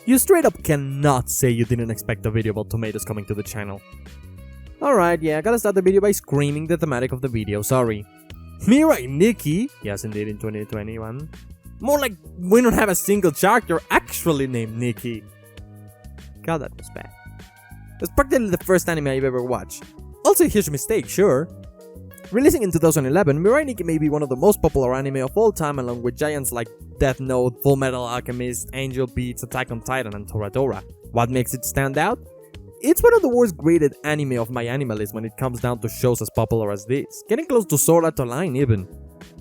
You straight up cannot say you didn't expect a video about tomatoes coming to the channel. Alright, yeah, I gotta start the video by screaming the thematic of the video, sorry. Mirai Nikki? Yes, indeed, in 2021. More like we don't have a single character actually named Nikki. God, that was bad. It's practically the first anime I've ever watched. Also a huge mistake, sure. Releasing in 2011, Mirai Nikki may be one of the most popular anime of all time, along with giants like Death Note, Full Metal Alchemist, Angel Beats, Attack on Titan, and Toradora. What makes it stand out? It's one of the worst graded anime of my animalist when it comes down to shows as popular as this, getting close to Sword Art Online even.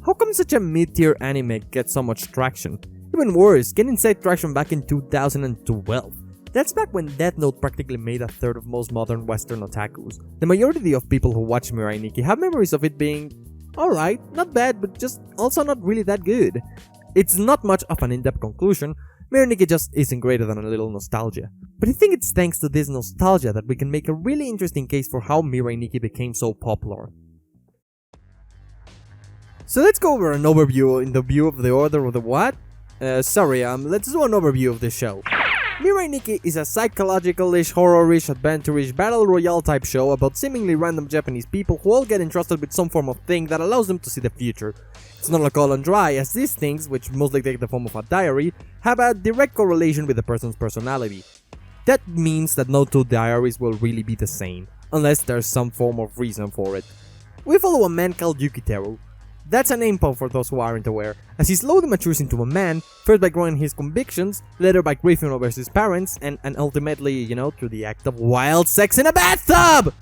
How come such a mid-tier anime gets so much traction? Even worse, getting inside traction back in 2012. That's back when Death Note practically made a third of most modern Western otakus. The majority of people who watch Mirai Nikki have memories of it being alright, not bad, but just also not really that good. It's not much of an in-depth conclusion. Mirai Nikki just isn't greater than a little nostalgia. But I think it's thanks to this nostalgia that we can make a really interesting case for how Mirai Nikki became so popular. So let's go over an overview in the view of the order of the what? Let's do an overview of this show. Mirai Nikki is a psychological-ish, horror-ish, adventure-ish, battle royale type show about seemingly random Japanese people who all get entrusted with some form of thing that allows them to see the future. It's not like all and dry, as these things, which mostly take the form of a diary, have a direct correlation with the person's personality. That means that no two diaries will really be the same, unless there's some form of reason for it. We follow a man called Yukiteru. That's a name pun for those who aren't aware, as he slowly matures into a man, first by growing his convictions, later by grieving over his parents, and ultimately, through the act of wild sex in a bathtub!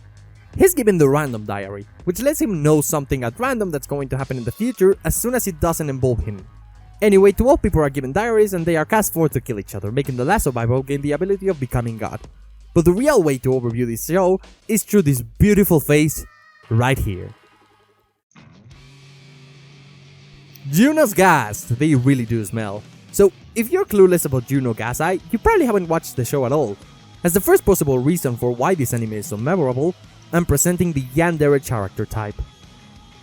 He's given the random diary, which lets him know something at random that's going to happen in the future as soon as it doesn't involve him. Anyway, 12 people are given diaries and they are cast forth to kill each other, making the last survivor gain the ability of becoming God. But the real way to overview this show is through this beautiful face right here. Yuno's gas, they really do smell. So, if you're clueless about Yuno Gasai, you probably haven't watched the show at all. As the first possible reason for why this anime is so memorable, I'm presenting the Yandere character type.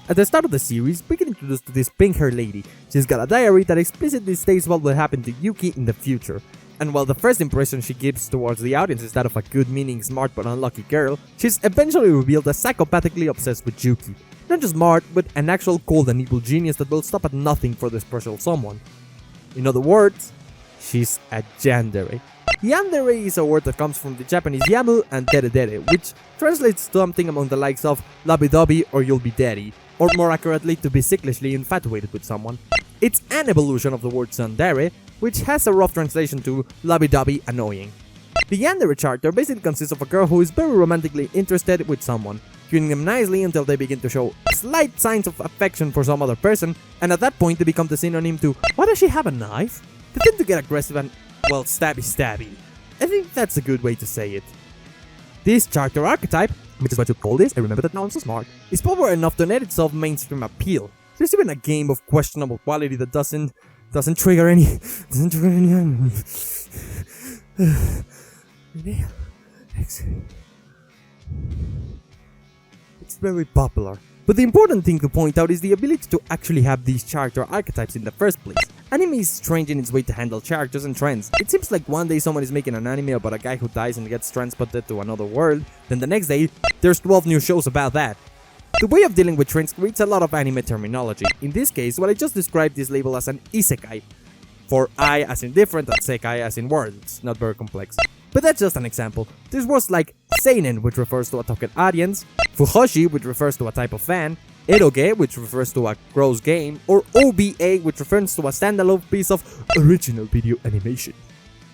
At the start of the series, we get introduced to this pink-haired lady. She's got a diary that explicitly states what will happen to Yuki in the future. And while the first impression she gives towards the audience is that of a good-meaning, smart but unlucky girl, she's eventually revealed as psychopathically obsessed with Yuki. Not just smart, but an actual cold and evil genius that will stop at nothing for this special someone. In other words, she's a Yandere. Yandere is a word that comes from the Japanese yamu and dere, which translates to something among the likes of lovey-dovey or you'll be daddy, or more accurately to be sickishly infatuated with someone. It's an evolution of the word tsundere, which has a rough translation to lovey-dovey annoying. The Yandere character basically consists of a girl who is very romantically interested with someone, treating them nicely until they begin to show slight signs of affection for some other person, and at that point they become the synonym to, why does she have a knife? They tend to get aggressive and, well, stabby. I think that's a good way to say it. This character archetype, which is what you call this, I remember that now I'm so smart, is popular enough to net itself mainstream appeal. There's even a game of questionable quality that doesn't trigger any It's very popular. But the important thing to point out is the ability to actually have these character archetypes in the first place. Anime is strange in its way to handle characters and trends. It seems like one day someone is making an anime about a guy who dies and gets transported to another world, then the next day, there's 12 new shows about that. The way of dealing with trends creates a lot of anime terminology. In this case, what I just described is labeled as an isekai. For I as in different and sekai as in worlds, not very complex. But that's just an example. There's words like seinen, which refers to a target audience, fujoshi, which refers to a type of fan, eroge, which refers to a gross game, or OVA, which refers to a standalone piece of original video animation.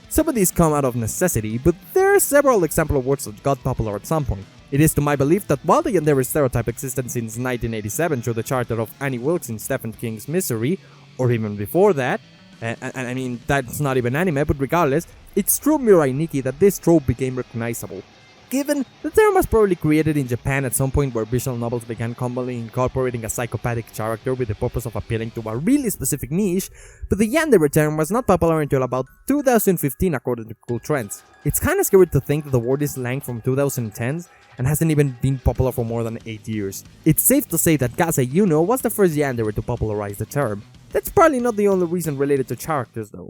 Some of these come out of necessity, but there are several examples of words that got popular at some point. It is to my belief that while the Yandere stereotype existed since 1987 through the charter of Annie Wilkes in Stephen King's Misery, or even before that, and I mean, that's not even anime, but regardless, it's through Mirai Nikki that this trope became recognizable. Given the term was probably created in Japan at some point where visual novels began commonly incorporating a psychopathic character with the purpose of appealing to a really specific niche, but the Yandere term was not popular until about 2015 according to Cool Trends. It's kinda scary to think that the word is slang from 2010s and hasn't even been popular for more than 8 years. It's safe to say that Gasai Yuno was the first Yandere to popularize the term. That's probably not the only reason related to characters though.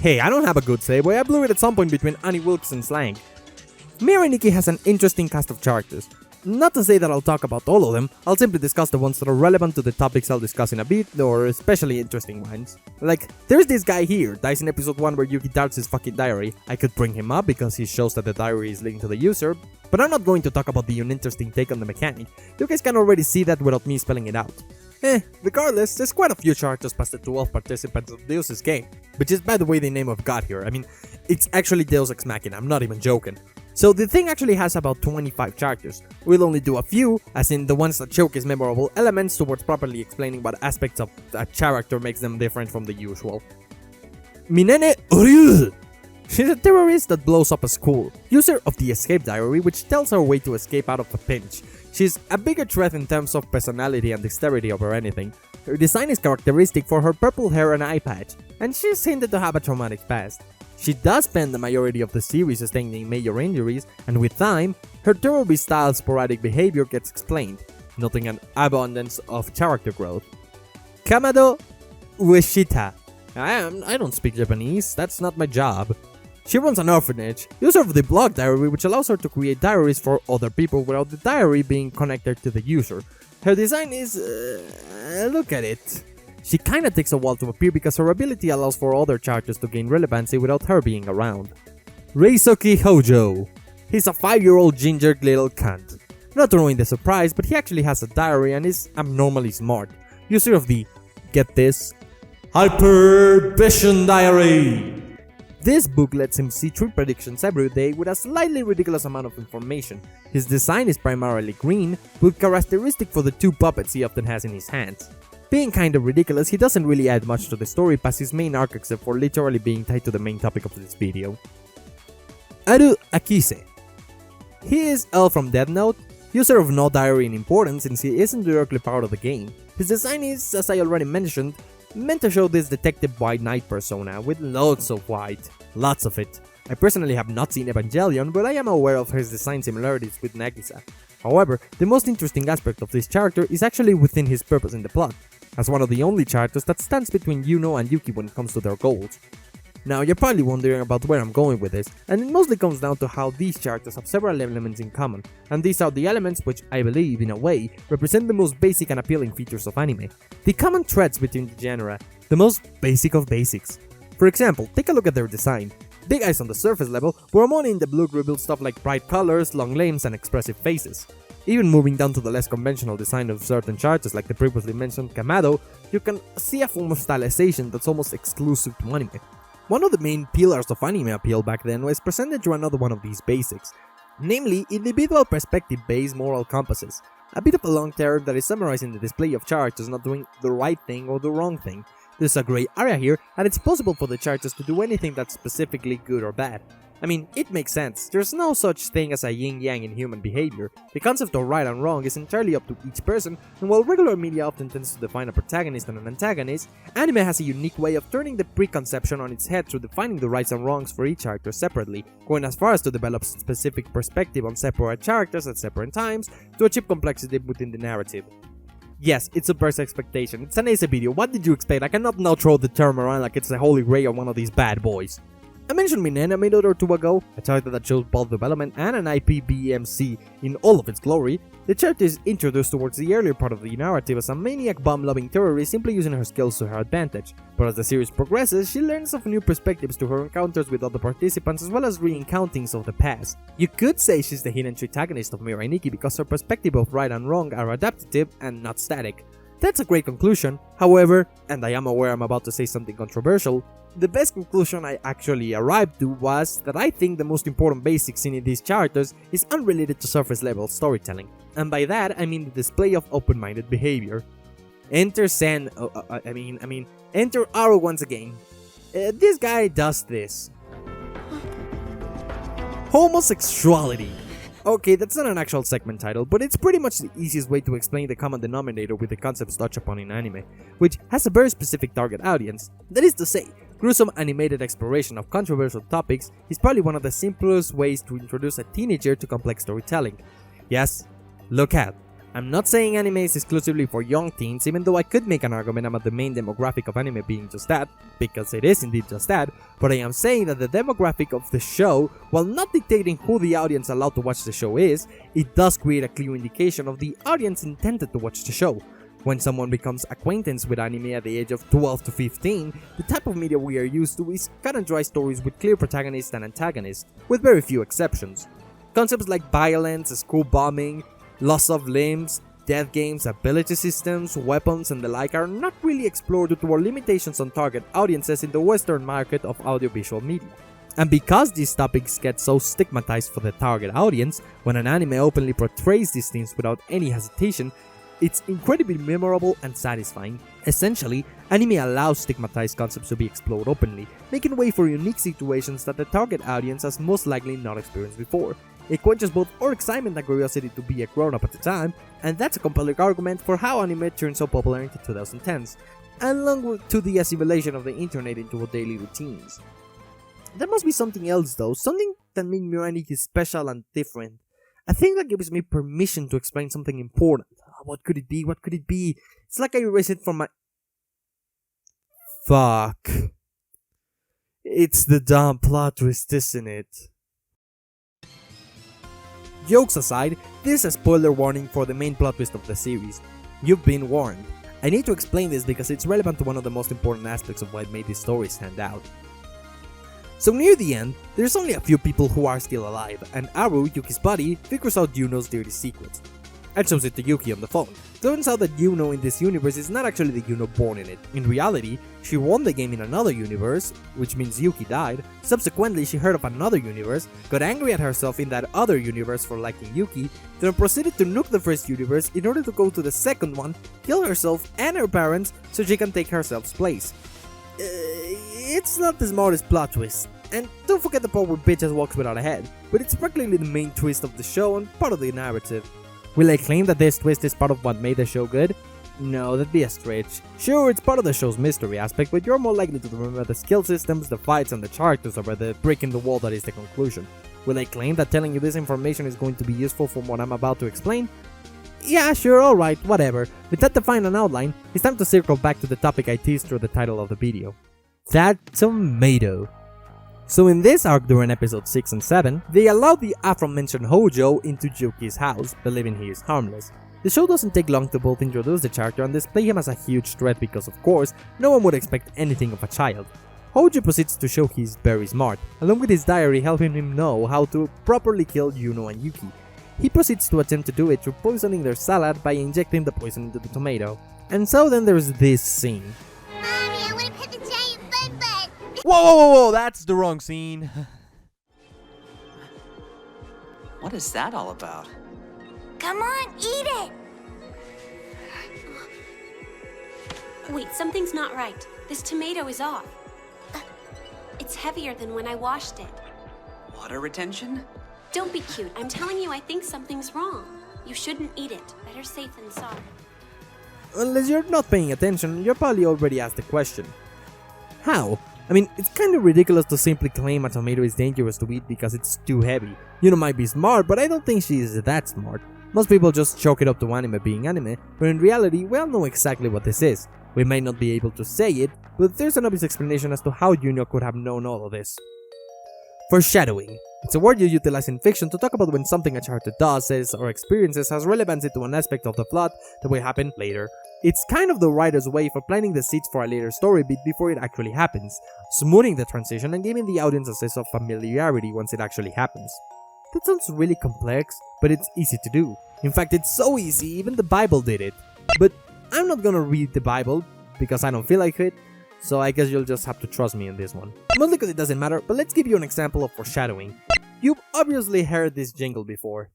Hey, I don't have a good say, boy. I blew it at some point between Annie Wilkes and slang. Mirai Nikki has an interesting cast of characters. Not to say that I'll talk about all of them, I'll simply discuss the ones that are relevant to the topics I'll discuss in a bit, or especially interesting ones. Like, there's this guy here, dies in episode 1 where Yuki darts his fucking diary. I could bring him up because he shows that the diary is linked to the user, but I'm not going to talk about the uninteresting take on the mechanic. You guys can already see that without me spelling it out. Regardless, there's quite a few characters past the 12 participants of Deus's game, which is by the way the name I've got here. I mean, it's actually Deus Ex Machina, I'm not even joking. So the thing actually has about 25 characters. We'll only do a few, as in the ones that showcase memorable elements towards properly explaining what aspects of a character makes them different from the usual. Minene Ryu! She's a terrorist that blows up a school, user of the escape diary which tells her a way to escape out of a pinch. She's a bigger threat in terms of personality and dexterity over anything. Her design is characteristic for her purple hair and eye patch, and she's hinted to have a traumatic past. She does spend the majority of the series sustaining major injuries, and with time, her terrorist-style sporadic behavior gets explained, noting an abundance of character growth. Kamado Ueshita. I don't speak Japanese, that's not my job. She runs an orphanage, user of the blog diary which allows her to create diaries for other people without the diary being connected to the user. Her design is... look at it. She kinda takes a while to appear because her ability allows for other characters to gain relevancy without her being around. Reisoki Hojo. He's a 5-year-old ginger little cunt. Not throwing the surprise, but he actually has a diary and is abnormally smart. User of the, get this, Hyper Vision Diary. This book lets him see true predictions every day with a slightly ridiculous amount of information. His design is primarily green, but characteristic for the 2 puppets he often has in his hands. Being kinda ridiculous, he doesn't really add much to the story past his main arc except for literally being tied to the main topic of this video. Aru Akise. He is L from Death Note, user of no diary in importance since he isn't directly part of the game. His design is, as I already mentioned, meant to show this detective white knight persona with loads of white. Lots of it. I personally have not seen Evangelion, but I am aware of his design similarities with Nagisa. However, the most interesting aspect of this character is actually within his purpose in the plot, as one of the only characters that stands between Yuno and Yuki when it comes to their goals. Now you're probably wondering about where I'm going with this, and it mostly comes down to how these characters have several elements in common, and these are the elements which, I believe, in a way, represent the most basic and appealing features of anime. The common threads between the genre, the most basic of basics. For example, take a look at their design. Big eyes on the surface level, but Amano in the blue reveals stuff like bright colors, long limbs, and expressive faces. Even moving down to the less conventional design of certain characters like the previously mentioned Kamado, you can see a form of stylization that's almost exclusive to anime. One of the main pillars of anime appeal back then was presented through another one of these basics, namely individual perspective-based moral compasses, a bit of a long term that is summarizing the display of characters not doing the right thing or the wrong thing. There's a grey area here, and it's possible for the characters to do anything that's specifically good or bad. I mean, it makes sense, there's no such thing as a yin-yang in human behavior. The concept of right and wrong is entirely up to each person, and while regular media often tends to define a protagonist and an antagonist, anime has a unique way of turning the preconception on its head through defining the rights and wrongs for each character separately, going as far as to develop specific perspective on separate characters at separate times to achieve complexity within the narrative. Yes, it subverts expectation, it's an ace video, what did you expect? I cannot now throw the term around like it's the holy grail of one of these bad boys. I mentioned Minena a minute or two ago, a character that shows both development and an IPBMC in all of its glory. The character is introduced towards the earlier part of the narrative as a maniac bomb-loving terrorist simply using her skills to her advantage, but as the series progresses, she learns of new perspectives to her encounters with other participants as well as re-encountings of the past. You could say she's the hidden protagonist of Mirai Nikki because her perspective of right and wrong are adaptive and not static. That's a great conclusion, however, and I am aware I'm about to say something controversial, the best conclusion I actually arrived to was that I think the most important basics in these characters is unrelated to surface level storytelling, and by that I mean the display of open-minded behavior. Enter enter Aro once again. This guy does this. Homosexuality. Okay, that's not an actual segment title, but it's pretty much the easiest way to explain the common denominator with the concepts touched upon in anime, which has a very specific target audience. That is to say, gruesome animated exploration of controversial topics is probably one of the simplest ways to introduce a teenager to complex storytelling. Yes, look out. I'm not saying anime is exclusively for young teens, even though I could make an argument about the main demographic of anime being just that, because it is indeed just that, but I am saying that the demographic of the show, while not dictating who the audience allowed to watch the show is, it does create a clear indication of the audience intended to watch the show. When someone becomes acquaintance with anime at the age of 12 to 15, the type of media we are used to is cut and dry stories with clear protagonists and antagonists, with very few exceptions. Concepts like violence, school bombing, loss of limbs, death games, ability systems, weapons, and the like are not really explored due to our limitations on target audiences in the Western market of audiovisual media. And because these topics get so stigmatized for the target audience, when an anime openly portrays these themes without any hesitation, it's incredibly memorable and satisfying. Essentially, anime allows stigmatized concepts to be explored openly, making way for unique situations that the target audience has most likely not experienced before. It quenches both our excitement and curiosity to be a grown-up at the time, and that's a compelling argument for how anime turned so popular into 2010s, along to the assimilation of the internet into our daily routines. There must be something else though, something that made Mirai Nikki special and different. I think that gives me permission to explain something important. What could it be? What could it be? It's like I erased it from my... Fuck. It's the damn plot twist, isn't it? Jokes aside, this is a spoiler warning for the main plot twist of the series. You've been warned. I need to explain this because it's relevant to one of the most important aspects of what made this story stand out. So near the end, there's only a few people who are still alive, and Aru, Yuki's buddy, figures out Yuno's dirty secrets and shows it to Yuki on the phone. Turns out that Yuno in this universe is not actually the Yuno born in it. In reality, she won the game in another universe, which means Yuki died. Subsequently, she heard of another universe, got angry at herself in that other universe for liking Yuki, then proceeded to nuke the first universe in order to go to the second one, kill herself and her parents so she can take herself's place. It's not the smartest plot twist. And don't forget the part where bitches walks without a head, but it's practically the main twist of the show and part of the narrative. Will I claim that this twist is part of what made the show good? No, that'd be a stretch. Sure, it's part of the show's mystery aspect, but you're more likely to remember the skill systems, the fights, and the characters over the breaking the wall that is the conclusion. Will I claim that telling you this information is going to be useful from what I'm about to explain? Yeah, sure, alright, whatever. With that defined an outline, it's time to circle back to the topic I teased through the title of the video. That tomato. So in this arc during episodes 6 and 7, they allow the aforementioned Hojo into Yuki's house, believing he is harmless. The show doesn't take long to both introduce the character and display him as a huge threat because of course, no one would expect anything of a child. Hojo proceeds to show he's very smart, along with his diary helping him know how to properly kill Yuno and Yuki. He proceeds to attempt to do it through poisoning their salad by injecting the poison into the tomato. And so then there's this scene. Whoa, that's the wrong scene. What is that all about? Come on, eat it! Wait, something's not right. This tomato is off. It's heavier than when I washed it. Water retention? Don't be cute. I'm telling you, I think something's wrong. You shouldn't eat it. Better safe than sorry. Unless you're not paying attention, you're probably already asked the question. How? I mean, it's kind of ridiculous to simply claim a tomato is dangerous to eat because it's too heavy. Yuno might be smart, but I don't think she is that smart. Most people just chalk it up to anime being anime, but in reality, we all know exactly what this is. We may not be able to say it, but there's an obvious explanation as to how Yuno could have known all of this. Foreshadowing. It's a word you utilize in fiction to talk about when something a character does, says, or experiences has relevancy to an aspect of the plot that will happen later. It's kind of the writer's way for planting the seeds for a later story beat before it actually happens, smoothing the transition and giving the audience a sense of familiarity once it actually happens. That sounds really complex, but it's easy to do. In fact, it's so easy, even the Bible did it. But I'm not gonna read the Bible, because I don't feel like it, so I guess you'll just have to trust me in this one. Mostly because it doesn't matter, but let's give you an example of foreshadowing. You've obviously heard this jingle before.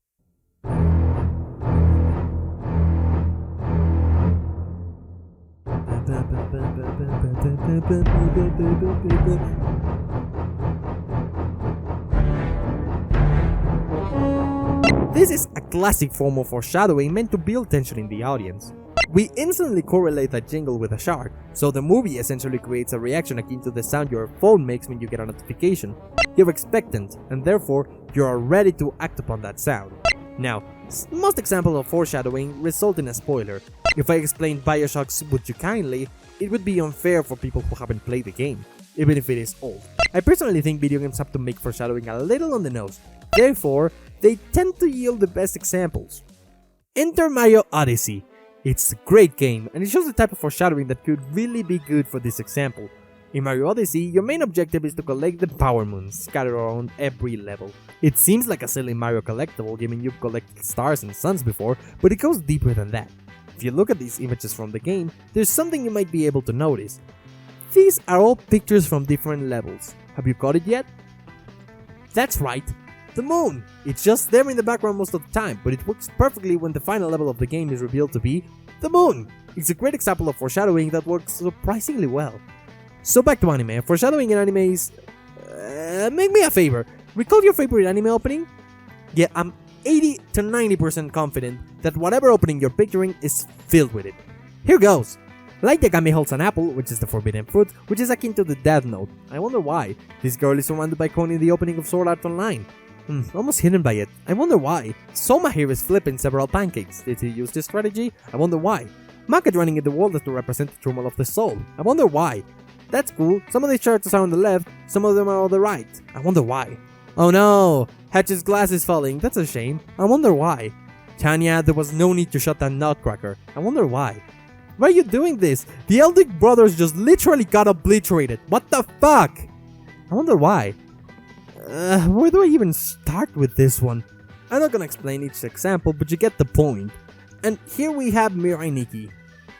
This is a classic form of foreshadowing meant to build tension in the audience. We instantly correlate that jingle with a shark, so the movie essentially creates a reaction akin to the sound your phone makes when you get a notification. You're expectant, and therefore, you are ready to act upon that sound. Now, Most examples of foreshadowing result in a spoiler. If I explained Bioshocks Would You Kindly, it would be unfair for people who haven't played the game, even if it is old. I personally think video games have to make foreshadowing a little on the nose, therefore, they tend to yield the best examples. Enter Mario Odyssey. It's a great game, and it shows the type of foreshadowing that could really be good for this example. In Mario Odyssey, your main objective is to collect the Power Moons scattered around every level. It seems like a silly Mario collectible given you've collected stars and suns before, but it goes deeper than that. If you look at these images from the game, there's something you might be able to notice. These are all pictures from different levels. Have you caught it yet? That's right, the moon! It's just there in the background most of the time, but it works perfectly when the final level of the game is revealed to be the moon! It's a great example of foreshadowing that works surprisingly well. So back to anime. Foreshadowing in anime is... make me a favor. Recall your favorite anime opening? Yeah, I'm 80 to 90% confident that whatever opening you're picturing is filled with it. Here goes! Light Yagami holds an apple, which is the forbidden fruit, which is akin to the Death Note. I wonder why. This girl is surrounded by Koni in the opening of Sword Art Online. Almost hidden by it. I wonder why. Soma here is flipping several pancakes. Did he use this strategy? I wonder why. Maka running in the world as to represent the turmoil of the soul. I wonder why. That's cool. Some of these characters are on the left, some of them are on the right. I wonder why. Oh no! Hatch's glass is falling. That's a shame. I wonder why. Tanya, there was no need to shut down Nutcracker. I wonder why. Why are you doing this? The Eldic brothers just literally got obliterated. What the fuck? I wonder why. Where do I even start with this one? I'm not gonna explain each example, but you get the point. And here we have Mirai Nikki.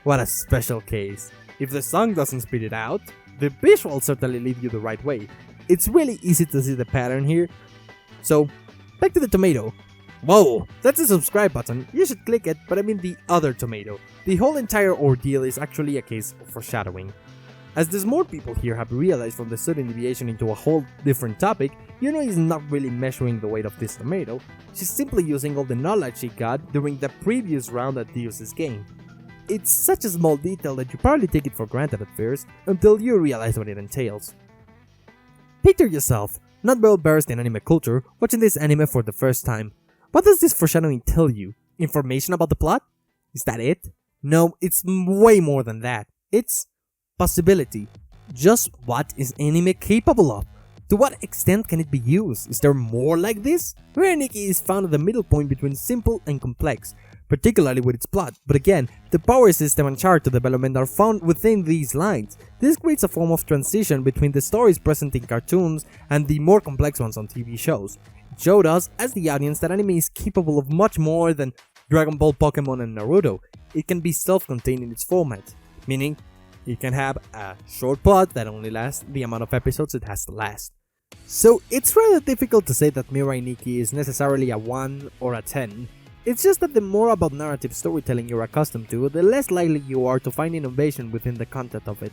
What a special case. If the song doesn't spit it out, the visuals certainly lead you the right way. It's really easy to see the pattern here. So, back to the tomato. Whoa, that's a subscribe button. You should click it, but I mean the other tomato. The whole entire ordeal is actually a case of foreshadowing. As there's more people here have realized from the sudden deviation into a whole different topic, Yuno is not really measuring the weight of this tomato. She's simply using all the knowledge she got during the previous round at Deus's game. It's such a small detail that you probably take it for granted at first, until you realize what it entails. Picture yourself, not well versed in anime culture, watching this anime for the first time. What does this foreshadowing tell you? Information about the plot? Is that it? No, it's way more than that. It's possibility. Just what is anime capable of? To what extent can it be used? Is there more like this? Mirai Nikki is found at the middle point between simple and complex, particularly with its plot, but again, the power system and character development are found within these lines. This creates a form of transition between the stories present in cartoons and the more complex ones on TV shows. It showed us, as the audience, that anime is capable of much more than Dragon Ball, Pokemon and Naruto. It can be self-contained in its format, meaning it can have a short plot that only lasts the amount of episodes it has to last. So it's rather difficult to say that Mirai Nikki is necessarily a 1 or a 10. It's just that the more about narrative storytelling you're accustomed to, the less likely you are to find innovation within the content of it.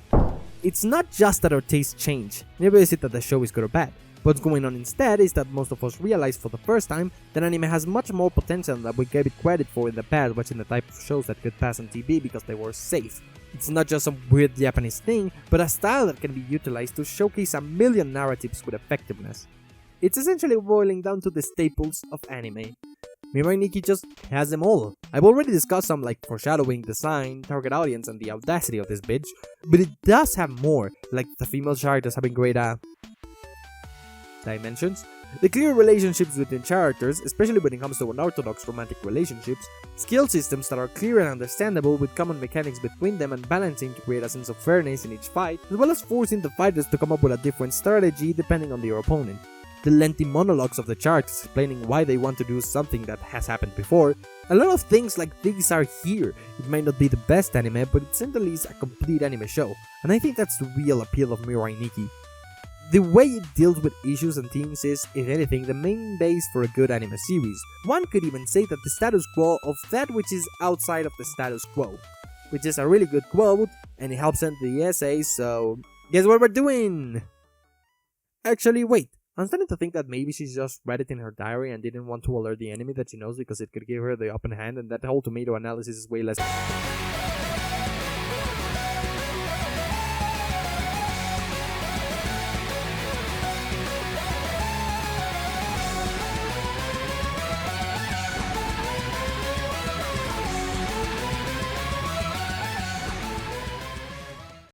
It's not just that our tastes change, neither is it that the show is good or bad. What's going on instead is that most of us realize for the first time that anime has much more potential than we gave it credit for in the past, watching the type of shows that could pass on TV because they were safe. It's not just some weird Japanese thing, but a style that can be utilized to showcase a million narratives with effectiveness. It's essentially boiling down to the staples of anime. Mirai Nikki just has them all. I've already discussed some like foreshadowing, design, target audience, and the audacity of this bitch, but it does have more, like the female characters having great dimensions, the clear relationships between characters, especially when it comes to unorthodox romantic relationships, skill systems that are clear and understandable with common mechanics between them and balancing to create a sense of fairness in each fight, as well as forcing the fighters to come up with a different strategy depending on their opponent. The lengthy monologues of the characters explaining why they want to do something that has happened before. A lot of things like these are here. It might not be the best anime, but it certainly is a complete anime show, and I think that's the real appeal of Mirai Nikki. The way it deals with issues and themes is, if anything, the main base for a good anime series. One could even say that the status quo of that which is outside of the status quo, which is a really good quote, and it helps end the essay, so guess what we're doing? Actually, wait. I'm starting to think that maybe she's just read it in her diary and didn't want to alert the enemy that she knows because it could give her the upper hand, and that whole tomato analysis is way less...